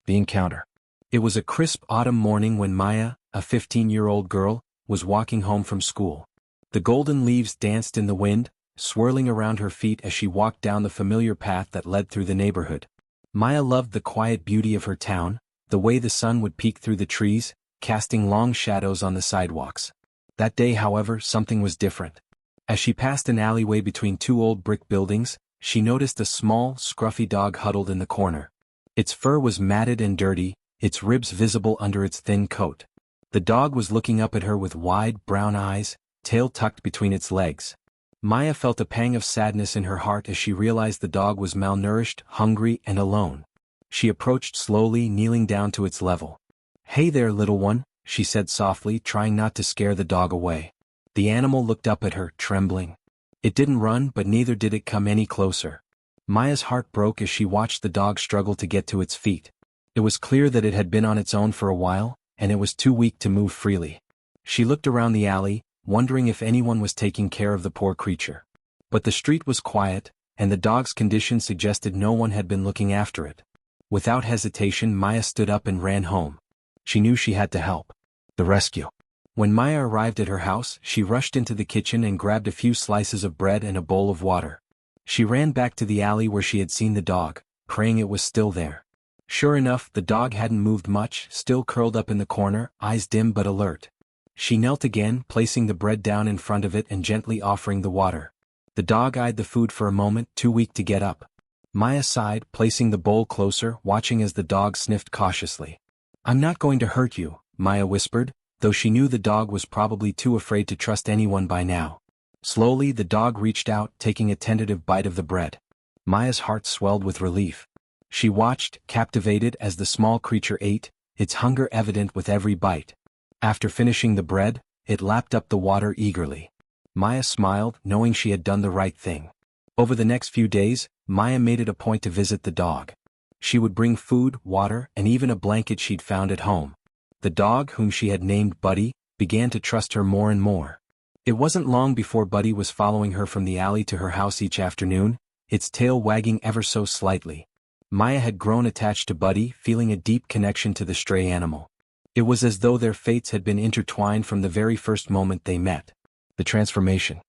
The encounter. It was a crisp autumn morning when Maya, a 15-year-old girl, was walking home from school. The golden leaves danced in the wind, swirling around her feet as she walked down the familiar path that led through the neighborhood. Maya loved the quiet beauty of her town, the way the sun would peek through the trees, casting long shadows on the sidewalks. That day, however, something was different. As she passed an alleyway between two old brick buildings, she noticed a small, scruffy dog huddled in the corner. Its fur was matted and dirty, its ribs visible under its thin coat. The dog was looking up at her with wide, brown eyes, tail tucked between its legs. Maya felt a pang of sadness in her heart as she realized the dog was malnourished, hungry, and alone. She approached slowly, kneeling down to its level. "Hey there, little one," she said softly, trying not to scare the dog away. The animal looked up at her, trembling. It didn't run, but neither did it come any closer. Maya's heart broke as she watched the dog struggle to get to its feet. It was clear that it had been on its own for a while, and it was too weak to move freely. She looked around the alley, wondering if anyone was taking care of the poor creature. But the street was quiet, and the dog's condition suggested no one had been looking after it. Without hesitation, Maya stood up and ran home. She knew she had to help. The rescue. When Maya arrived at her house, she rushed into the kitchen and grabbed a few slices of bread and a bowl of water. She ran back to the alley where she had seen the dog, praying it was still there. Sure enough, the dog hadn't moved much, still curled up in the corner, eyes dim but alert. She knelt again, placing the bread down in front of it and gently offering the water. The dog eyed the food for a moment, too weak to get up. Maya sighed, placing the bowl closer, watching as the dog sniffed cautiously. "I'm not going to hurt you," Maya whispered, though she knew the dog was probably too afraid to trust anyone by now. Slowly, the dog reached out, taking a tentative bite of the bread. Maya's heart swelled with relief. She watched, captivated, as the small creature ate, its hunger evident with every bite. After finishing the bread, it lapped up the water eagerly. Maya smiled, knowing she had done the right thing. Over the next few days, Maya made it a point to visit the dog. She would bring food, water, and even a blanket she'd found at home. The dog, whom she had named Buddy, began to trust her more and more. It wasn't long before Buddy was following her from the alley to her house each afternoon, its tail wagging ever so slightly. Maya had grown attached to Buddy, feeling a deep connection to the stray animal. It was as though their fates had been intertwined from the very first moment they met. The transformation.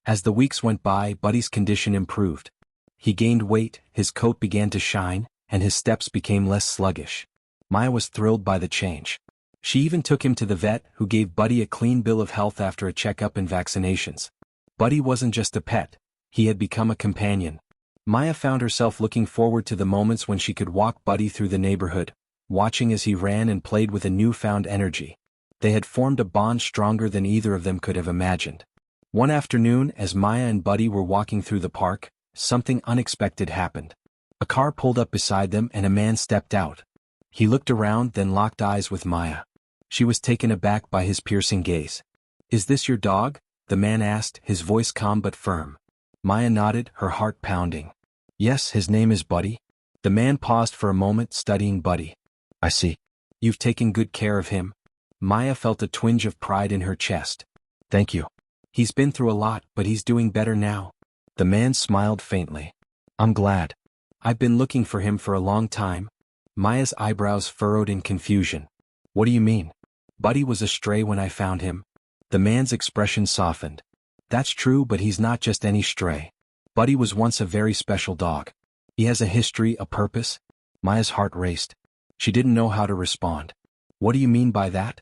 As the weeks went by, Buddy's condition improved. He gained weight, his coat began to shine, and his steps became less sluggish. Maya was thrilled by the change. She even took him to the vet, who gave Buddy a clean bill of health after a checkup and vaccinations. Buddy wasn't just a pet, he had become a companion. Maya found herself looking forward to the moments when she could walk Buddy through the neighborhood, watching as he ran and played with a newfound energy. They had formed a bond stronger than either of them could have imagined. One afternoon, as Maya and Buddy were walking through the park, something unexpected happened. A car pulled up beside them and a man stepped out. He looked around, then locked eyes with Maya. She was taken aback by his piercing gaze. "Is this your dog?" the man asked, his voice calm but firm. Maya nodded, her heart pounding. "Yes, his name is Buddy." The man paused for a moment, studying Buddy. "I see. You've taken good care of him." Maya felt a twinge of pride in her chest. "Thank you. He's been through a lot, but he's doing better now." The man smiled faintly. "I'm glad. I've been looking for him for a long time." Maya's eyebrows furrowed in confusion. "What do you mean?" "Buddy was a stray when I found him." The man's expression softened. "That's true, but he's not just any stray. Buddy was once a very special dog. He has a history, a purpose." Maya's heart raced. She didn't know how to respond. "What do you mean by that?"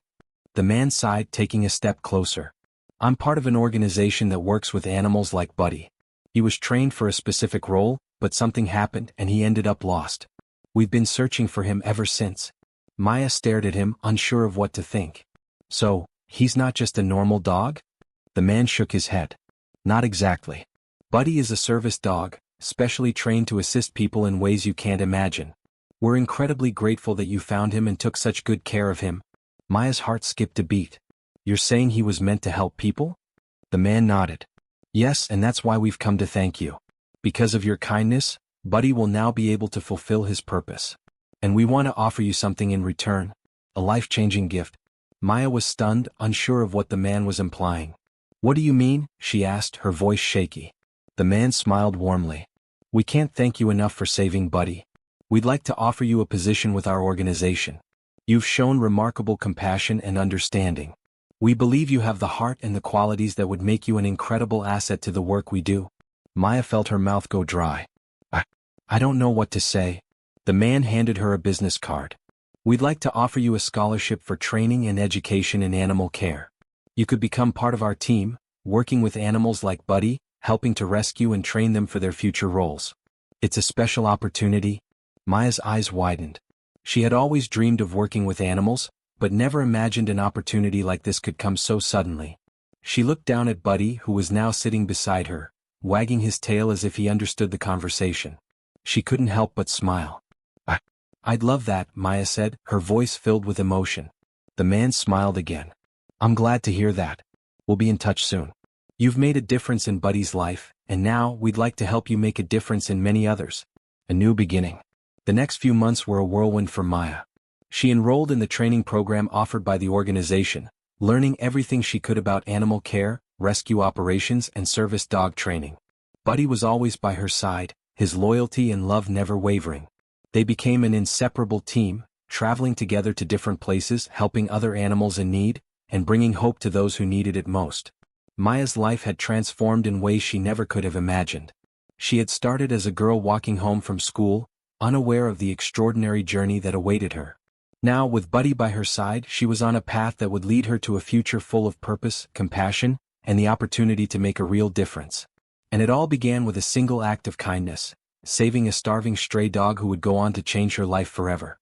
The man sighed, taking a step closer. "I'm part of an organization that works with animals like Buddy. He was trained for a specific role, but something happened and he ended up lost. We've been searching for him ever since." Maya stared at him, unsure of what to think. "So, he's not just a normal dog?" The man shook his head. "Not exactly. Buddy is a service dog, specially trained to assist people in ways you can't imagine. We're incredibly grateful that you found him and took such good care of him." Maya's heart skipped a beat. "You're saying he was meant to help people?" The man nodded. "Yes, and that's why we've come to thank you. Because of your kindness, Buddy will now be able to fulfill his purpose. And we want to offer you something in return, a life-changing gift." Maya was stunned, unsure of what the man was implying. "What do you mean?" she asked, her voice shaky. The man smiled warmly. "We can't thank you enough for saving Buddy. We'd like to offer you a position with our organization. You've shown remarkable compassion and understanding. We believe you have the heart and the qualities that would make you an incredible asset to the work we do." Maya felt her mouth go dry. I don't know what to say." The man handed her a business card. "We'd like to offer you a scholarship for training and education in animal care. You could become part of our team, working with animals like Buddy, helping to rescue and train them for their future roles. It's a special opportunity." Maya's eyes widened. She had always dreamed of working with animals, but never imagined an opportunity like this could come so suddenly. She looked down at Buddy, who was now sitting beside her, wagging his tail as if he understood the conversation. She couldn't help but smile. I'd love that," Maya said, her voice filled with emotion. The man smiled again. "I'm glad to hear that. We'll be in touch soon. You've made a difference in Buddy's life, and now we'd like to help you make a difference in many others. A new beginning." The next few months were a whirlwind for Maya. She enrolled in the training program offered by the organization, learning everything she could about animal care, rescue operations, and service dog training. Buddy was always by her side, his loyalty and love never wavering. They became an inseparable team, traveling together to different places, helping other animals in need, and bringing hope to those who needed it most. Maya's life had transformed in ways she never could have imagined. She had started as a girl walking home from school, unaware of the extraordinary journey that awaited her. Now, with Buddy by her side, she was on a path that would lead her to a future full of purpose, compassion, and the opportunity to make a real difference. And it all began with a single act of kindness, saving a starving stray dog who would go on to change her life forever.